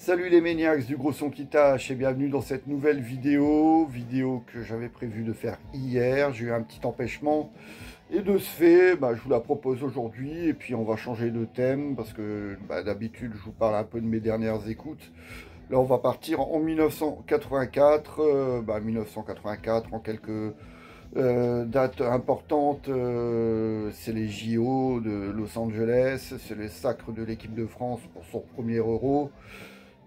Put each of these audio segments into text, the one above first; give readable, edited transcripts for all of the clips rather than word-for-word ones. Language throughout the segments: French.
Salut les maniacs du gros son qui tâche et bienvenue dans cette nouvelle vidéo que j'avais prévu de faire hier. J'ai eu un petit empêchement et de ce fait, je vous la propose aujourd'hui et puis on va changer de thème parce que d'habitude je vous parle un peu de mes dernières écoutes. Là on va partir en 1984, 1984 en quelques dates importantes, c'est les JO de Los Angeles, c'est le sacre de l'équipe de France pour son premier Euro.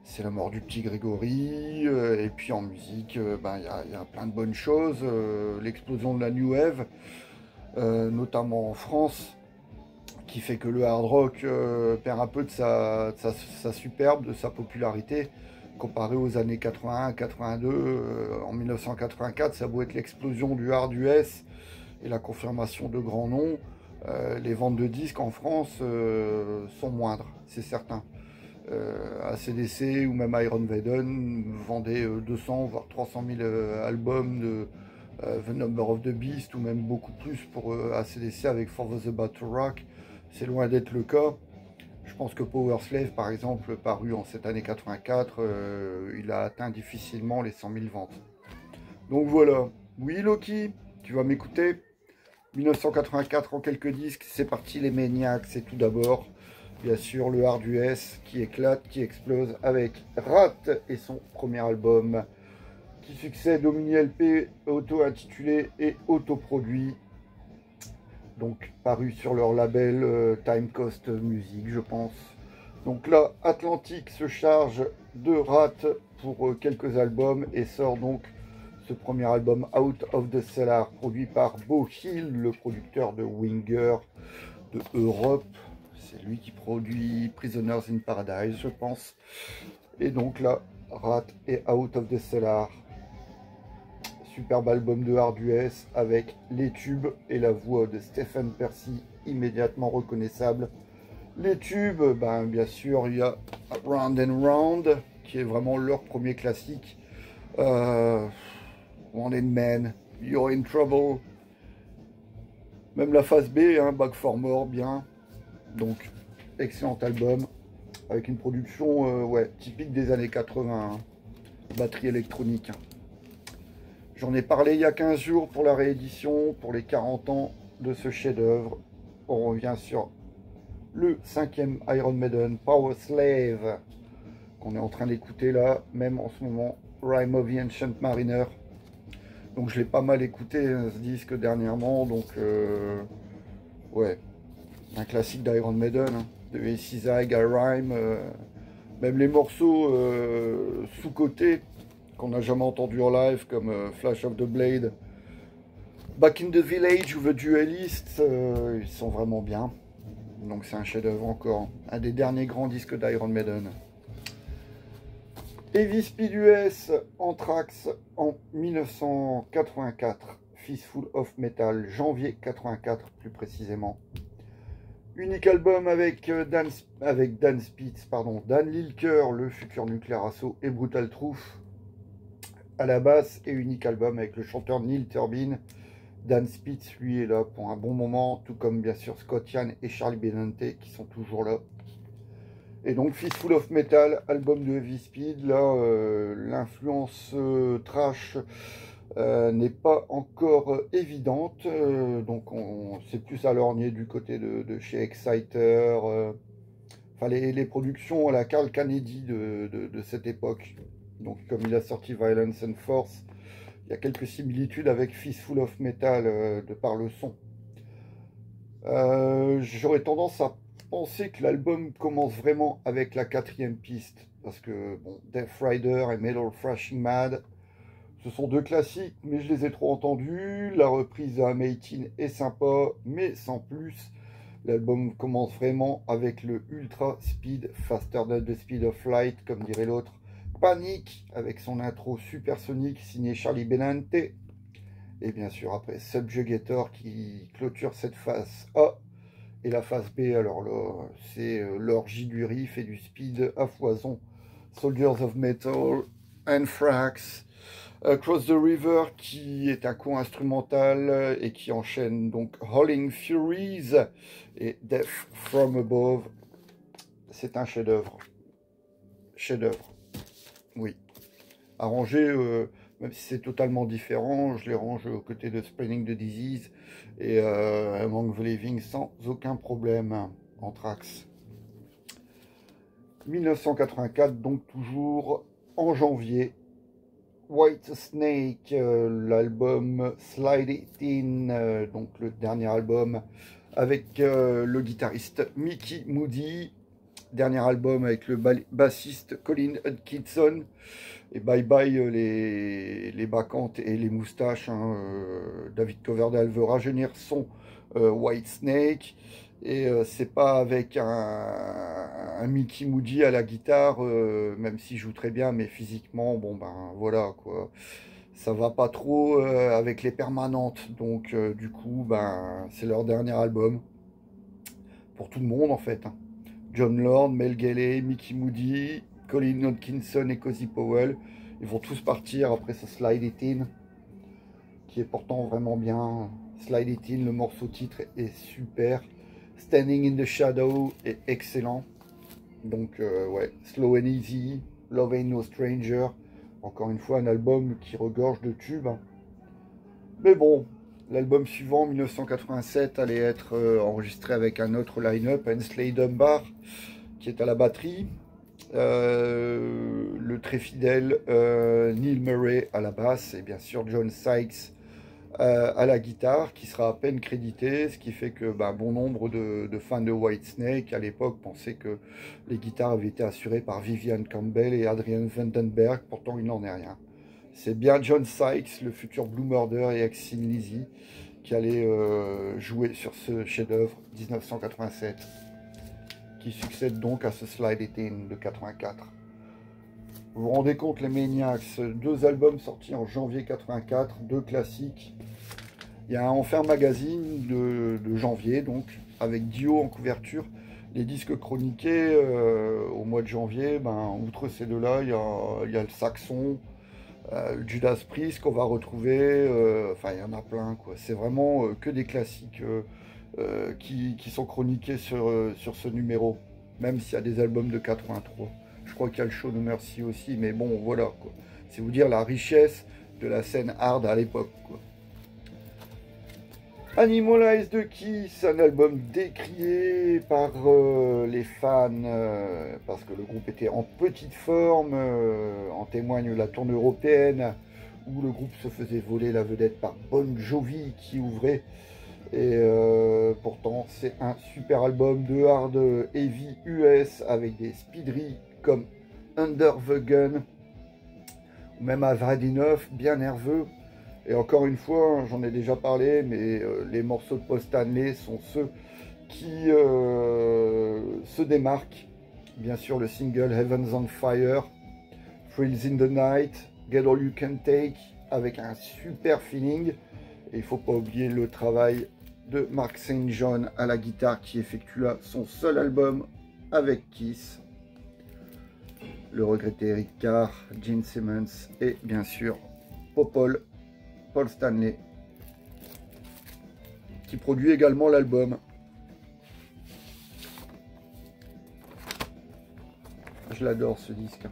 C'est la mort du petit Grégory, et puis en musique, y a plein de bonnes choses. L'explosion de la New Wave, notamment en France, qui fait que le hard rock perd un peu de sa superbe, de sa popularité, comparé aux années 81-82. En 1984, ça a beau être l'explosion du hard US et la confirmation de grands noms, les ventes de disques en France sont moindres, c'est certain. AC/DC ou même Iron Maiden vendaient 200 voire 300 000 albums de The Number of the Beast, ou même beaucoup plus pour AC/DC avec For the Battle Rock. C'est loin d'être le cas. Je pense que Power Slave, par exemple, paru en cette année 84, il a atteint difficilement les 100 000 ventes. Donc voilà. Oui, Loki, tu vas m'écouter. 1984 en quelques disques, c'est parti les maniacs. C'est tout d'abord, bien sûr, le hard US qui éclate, qui explose avec Rat et son premier album qui succède au mini LP auto-intitulé et autoproduit, donc paru sur leur label Time Cost Music, je pense. Donc là, Atlantic se charge de Rat pour quelques albums et sort donc ce premier album Out of the Cellar, produit par Beau Hill, le producteur de Winger de Europe. C'est lui qui produit Prisoners in Paradise, je pense. Et donc là, Rat et Out of the Cellar. Superbe album de hard US avec les tubes et la voix de Stephen Percy immédiatement reconnaissable. Les tubes, bien sûr, il y a Round and Round qui est vraiment leur premier classique. Wanted Man, You're in Trouble. Même la phase B, Back for More, bien. Donc, excellent album, avec une production typique des années 80, batterie électronique. J'en ai parlé il y a 15 jours pour la réédition, pour les 40 ans de ce chef-d'œuvre. On revient sur le 5e Iron Maiden, Power Slave, qu'on est en train d'écouter là, même en ce moment, Rime of the Ancient Mariner. Donc je l'ai pas mal écouté, ce disque, dernièrement, donc ouais. Un classique d'Iron Maiden, de Zig à Rime, même les morceaux sous-cotés qu'on n'a jamais entendus en live, comme Flash of the Blade, Back in the Village ou The Duelist, ils sont vraiment bien. Donc c'est un chef-d'œuvre encore, un des derniers grands disques d'Iron Maiden. Heavy Speed US, Anthrax en 1984, Fistful of Metal, janvier 84 plus précisément. Unique album avec Dan Spitz, Dan Lilker, le futur Nuclear Assault, et Brutal Truth à la basse, et unique album avec le chanteur Neil Turbin. Dan Spitz, lui, est là pour un bon moment, tout comme bien sûr Scott Ian et Charlie Benante qui sont toujours là. Et donc Fistful of Metal, album de Heavy Speed, là l'influence trash n'est pas encore évidente, donc c'est plus à lorgner du côté de chez Exciter, les productions à la Carl Kennedy de cette époque. Donc comme il a sorti Violence and Force, il y a quelques similitudes avec Fistful of Metal de par le son. J'aurais tendance à penser que l'album commence vraiment avec la 4e piste, parce que bon, Death Rider et Metal Thrashing Mad, ce sont deux classiques, mais je les ai trop entendus. La reprise à Meitin est sympa, mais sans plus. L'album commence vraiment avec le Ultra Speed, Faster than the Speed of Light, comme dirait l'autre. Panic, avec son intro supersonique signé Charlie Benante. Et bien sûr, après, Subjugator qui clôture cette phase A. Et la phase B, alors là, c'est l'orgie du riff et du speed à foison. Soldiers of Metal, Anthrax, Across the River, qui est un co-instrumental et qui enchaîne donc Howling Furies et Death from Above. C'est un chef-d'œuvre. chef-d'œuvre. Oui. Arrangé, même si c'est totalement différent, je les range aux côtés de Spreading the Disease et Among the Living sans aucun problème. Anthrax. 1984, donc toujours en janvier. White Snake, l'album Slide It In, donc le dernier album avec le guitariste Mickey Moody, dernier album avec le bassiste Colin Hutchinson, et bye bye les bacchantes et les moustaches, hein, David Coverdale veut rajeunir son White Snake, et c'est pas avec un Mickey Moody à la guitare, même s'il joue très bien, mais physiquement, bon ben voilà quoi, ça va pas trop avec les permanentes, donc du coup ben c'est leur dernier album pour tout le monde en fait, hein. John Lord, Mel Galley, Mickey Moody, Colin Hutchinson et Cozy Powell, ils vont tous partir après ce Slide It In, qui est pourtant vraiment bien. Slide It In, le morceau titre est super. Standing in the Shadow est excellent. Donc ouais, Slow and Easy, Love Ain't No Stranger, encore une fois un album qui regorge de tubes. Mais bon, l'album suivant, 1987, allait être enregistré avec un autre line-up, Ainsley Dunbar, qui est à la batterie, le très fidèle Neil Murray à la basse, et bien sûr John Sykes à la guitare, qui sera à peine crédité, ce qui fait que bon nombre de fans de Whitesnake à l'époque pensaient que les guitares avaient été assurées par Vivian Campbell et Adrian Vandenberg, pourtant il n'en est rien. C'est bien John Sykes, le futur Blue Murder et ex-Sin Lizzy, qui allait jouer sur ce chef-d'œuvre 1987, qui succède donc à ce Slide It In de 84. Vous vous rendez compte, les Maniacs, deux albums sortis en janvier 84, deux classiques. Il y a un Enfer Magazine de janvier, donc, avec Dio en couverture. Les disques chroniqués au mois de janvier, outre ces deux-là, il y a le Saxon, Judas Priest qu'on va retrouver, enfin il y en a plein quoi. C'est vraiment que des classiques qui sont chroniqués sur ce numéro, même s'il y a des albums de 83. Je crois qu'il y a le Show No Mercy aussi, mais bon voilà quoi. C'est vous dire la richesse de la scène hard à l'époque quoi. Animalize de Kiss, un album décrié par les fans parce que le groupe était en petite forme, en témoigne la tournée européenne où le groupe se faisait voler la vedette par Bon Jovi qui ouvrait, et pourtant c'est un super album de hard heavy US avec des speedery comme Under the Gun ou même I've Had Enough, bien nerveux. Et encore une fois, j'en ai déjà parlé, mais les morceaux de Paul Stanley sont ceux qui se démarquent. Bien sûr, le single Heaven's on Fire, Thrills in the Night, Get All You Can Take, avec un super feeling. Et il ne faut pas oublier le travail de Mark St. John à la guitare, qui effectue là son seul album avec Kiss. Le regretté Eric Carr, Gene Simmons et bien sûr Paul Stanley, qui produit également l'album. Je l'adore ce disque.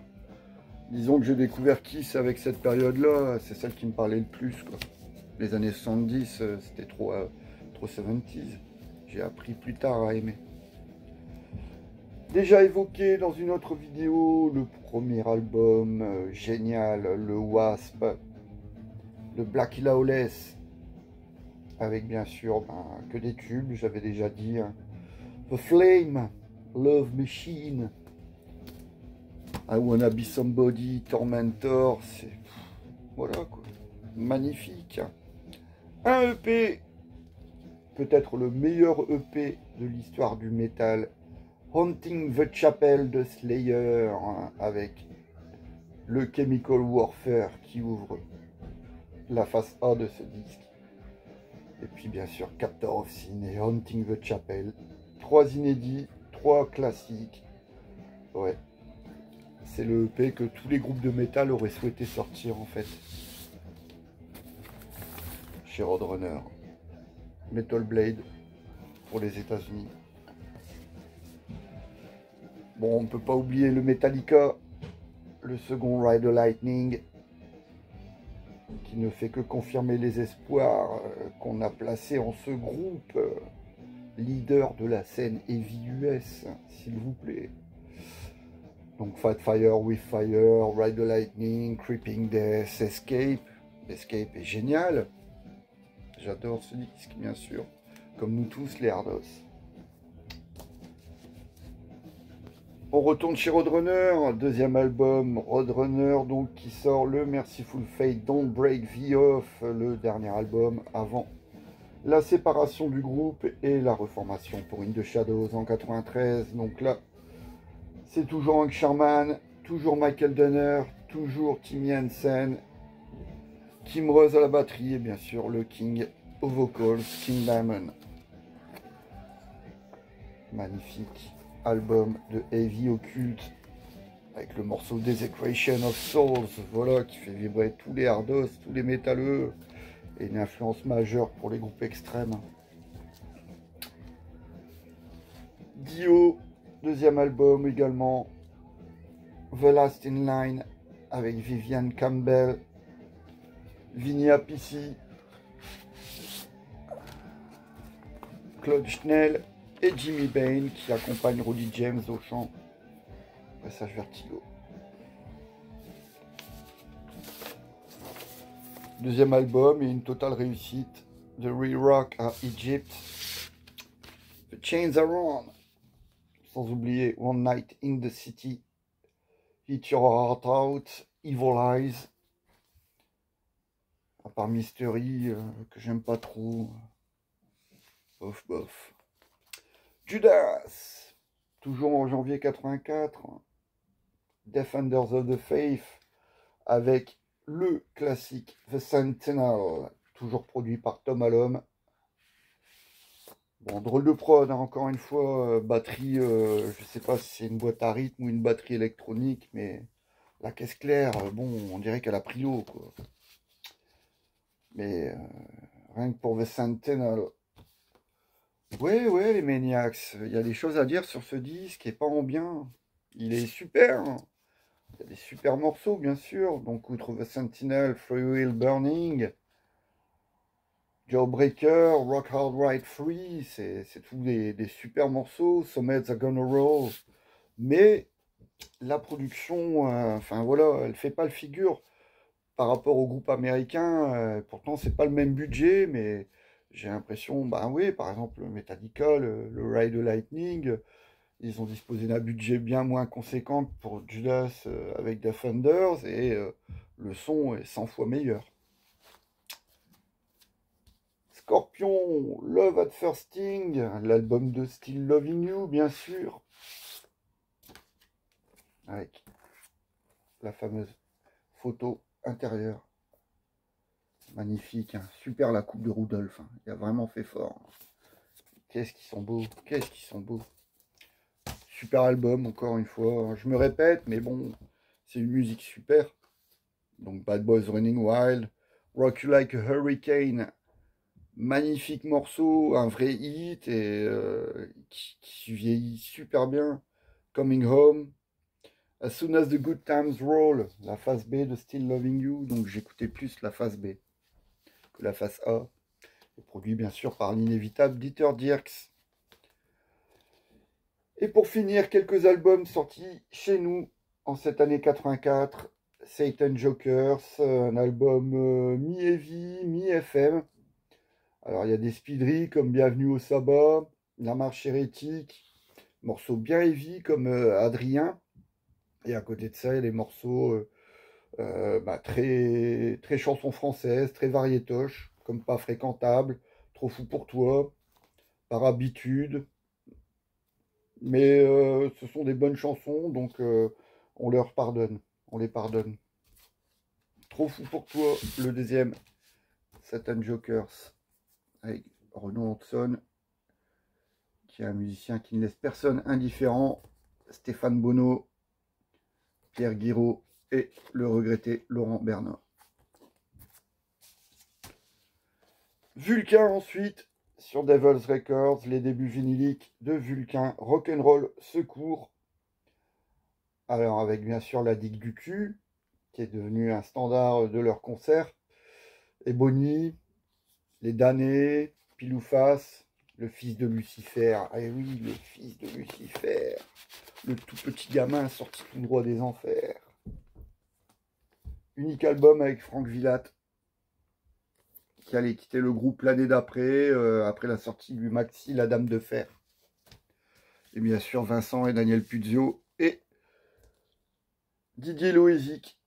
Disons que j'ai découvert Kiss avec cette période-là, c'est celle qui me parlait le plus, quoi. Les années 70, c'était trop 70s. J'ai appris plus tard à aimer. Déjà évoqué dans une autre vidéo, le premier album génial, le Wasp, de Blackie Lawless, avec bien sûr que des tubes, j'avais déjà dit, hein. The Flame, Love Machine, I Wanna Be Somebody, Tormentor, c'est voilà quoi, magnifique. Un EP, peut-être le meilleur EP de l'histoire du métal, Haunting the Chapel de Slayer, hein, avec le Chemical Warfare qui ouvre la face A de ce disque. Et puis bien sûr Captor of Sin et Haunting the Chapel. 3 inédits, 3 classiques. Ouais. C'est le EP que tous les groupes de métal auraient souhaité sortir en fait. Chez Roadrunner. Metal Blade pour les États-Unis. Bon, on ne peut pas oublier le Metallica le second Ride the Lightning, qui ne fait que confirmer les espoirs qu'on a placés en ce groupe, leader de la scène Heavy US, s'il vous plaît. Donc Fight Fire with Fire, Ride the Lightning, Creeping Death, Escape. Escape est génial. J'adore ce disque, bien sûr. Comme nous tous, les Hardos. On retourne chez Roadrunner, deuxième album Roadrunner, donc qui sort le Merciful Fate Don't Break the Off, le dernier album avant la séparation du groupe et la reformation pour In the Shadows en 93. Donc là, c'est toujours Hank Sherman, toujours Michael Dunner, toujours Timmy Hansen, Kim Rose à la batterie et bien sûr le King aux vocals, King Diamond. Magnifique album de heavy occulte avec le morceau Desecration of Souls, voilà, qui fait vibrer tous les hardos, tous les métalleux, et une influence majeure pour les groupes extrêmes. Dio, deuxième album également, The Last in Line avec Vivian Campbell, Vinny Appice, Claude Schnell et Jimmy Bain qui accompagne Rudy James au chant. Passage Vertigo. Deuxième album et une totale réussite. The Re-Rock à Egypt. The Chains Are On. Sans oublier One Night in the City. Hit Your Heart Out. Evil Eyes. À part Mystery, que j'aime pas trop. Bof, bof. Judas, toujours en janvier 84, Defenders of the Faith, avec le classique The Sentinel, toujours produit par Tom Allom. Bon, drôle de prod, hein, encore une fois, batterie, je sais pas si c'est une boîte à rythme ou une batterie électronique, mais la caisse claire, bon, on dirait qu'elle a pris l'eau, quoi. Mais rien que pour The Sentinel. Ouais, les Maniacs, il y a des choses à dire sur ce disque, et pas en bien. Il est super, hein. Il y a des super morceaux, bien sûr. Donc, outre The Sentinel, Free Will Burning, Jawbreaker, Rock Hard Ride Free, c'est tous des super morceaux. Somets Are Gonna Roll. Mais la production, enfin voilà, elle fait pas le figure par rapport au groupe américain. Pourtant, c'est pas le même budget, mais j'ai l'impression, bah oui, par exemple, Metallica, le Ride the Lightning, ils ont disposé d'un budget bien moins conséquent que pour Judas avec Defenders, et le son est 100 fois meilleur. Scorpion, Love at First Sting, l'album de Still Loving You, bien sûr, avec la fameuse photo intérieure. Magnifique, hein. Super la coupe de Rudolph, hein. Il a vraiment fait fort. Qu'est-ce qu'ils sont beaux, qu'est-ce qu'ils sont beaux. Super album, encore une fois. Je me répète, mais bon, c'est une musique super. Donc Bad Boys Running Wild, Rock You Like a Hurricane, magnifique morceau, un vrai hit et qui vieillit super bien. Coming Home, As Soon as the Good Times Roll, la face B de Still Loving You. Donc j'écoutais plus la face B que la face A. Et produit bien sûr par l'inévitable Dieter Dierks. Et pour finir, quelques albums sortis chez nous en cette année 84. Satan Jokers, un album mi-heavy, mi-FM. Alors il y a des speedries comme Bienvenue au Sabbat, La Marche Hérétique, morceaux bien heavy comme Adrien. Et à côté de ça, il y a des morceaux très, très chansons françaises, très variétoches, comme Pas Fréquentable, Trop fou pour toi, Par habitude. Mais ce sont des bonnes chansons, donc on leur pardonne, on les pardonne. Trop fou pour toi, le deuxième, Satan Jokers, avec Renaud Hanson, qui est un musicien qui ne laisse personne indifférent, Stéphane Bonneau, Pierre Guiraud et le regretté Laurent Bernard. Vulcain ensuite, sur Devil's Records, les débuts vinyliques de Vulcain, Rock'n'Roll Secours, Alors avec bien sûr la digue du cul, qui est devenue un standard de leur concert, Ebony, les damnés, Pilouface, le fils de Lucifer. Ah oui, le fils de Lucifer, le tout petit gamin sorti tout droit des enfers. Unique album avec Franck Villatte, qui allait quitter le groupe l'année d'après, après la sortie du maxi La Dame de Fer. Et bien sûr Vincent et Daniel Puzio et Didier Loézic,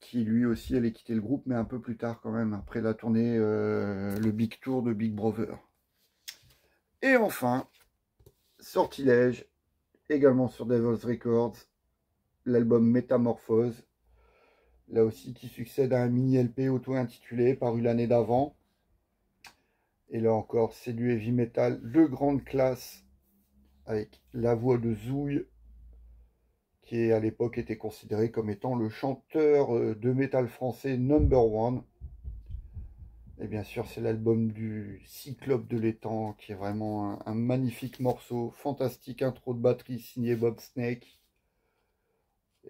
qui lui aussi allait quitter le groupe, mais un peu plus tard quand même, après la tournée, le Big Tour de Big Brother. Et enfin, Sortilège, également sur Devil's Records, l'album Métamorphose, là aussi qui succède à un mini LP auto-intitulé, paru l'année d'avant. Et là encore, c'est du heavy metal de grande classe, avec la voix de Zouille, qui à l'époque était considéré comme étant le chanteur de métal français #1. Et bien sûr, c'est l'album du Cyclope de l'étang, qui est vraiment un magnifique morceau, fantastique intro de batterie signé Bob Snake.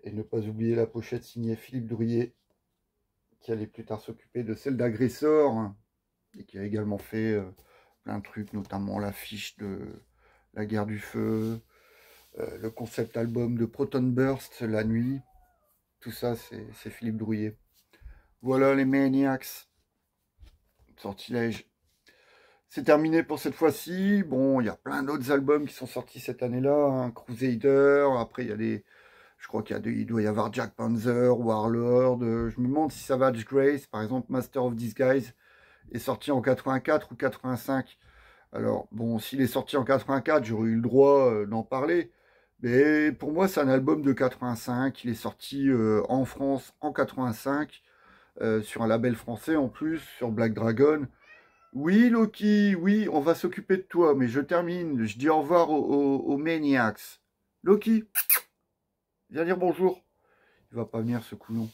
Et ne pas oublier la pochette signée Philippe Drouillet, qui allait plus tard s'occuper de celle d'Agressor, et qui a également fait plein de trucs, notamment l'affiche de La Guerre du Feu, le concept album de Proton Burst, La Nuit. Tout ça, c'est Philippe Drouillet. Voilà les Maniacs. Sortilège. C'est terminé pour cette fois-ci. Bon, il y a plein d'autres albums qui sont sortis cette année-là. Hein. Crusader, après il y a des... Je crois il doit y avoir Jack Panzer, Warlord. Je me demande si Savage Grace, par exemple, Master of Disguise, est sorti en 84 ou 85. Alors, bon, s'il est sorti en 84, j'aurais eu le droit d'en parler. Mais pour moi, c'est un album de 85. Il est sorti en France en 85, sur un label français en plus, sur Black Dragon. Oui, Loki, oui, on va s'occuper de toi, mais je termine. Je dis au revoir aux Maniacs. Loki, viens dire bonjour. Il va pas venir, ce couillon.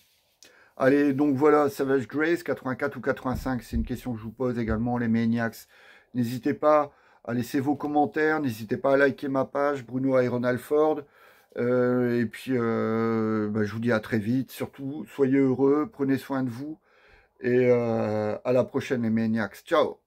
Allez, donc voilà, Savage Grace, 84 ou 85, c'est une question que je vous pose également, les Maniacs. N'hésitez pas à laisser vos commentaires, n'hésitez pas à liker ma page, Bruno Iron Alford. Et puis, je vous dis à très vite. Surtout, soyez heureux, prenez soin de vous. Et à la prochaine, les Maniacs. Ciao!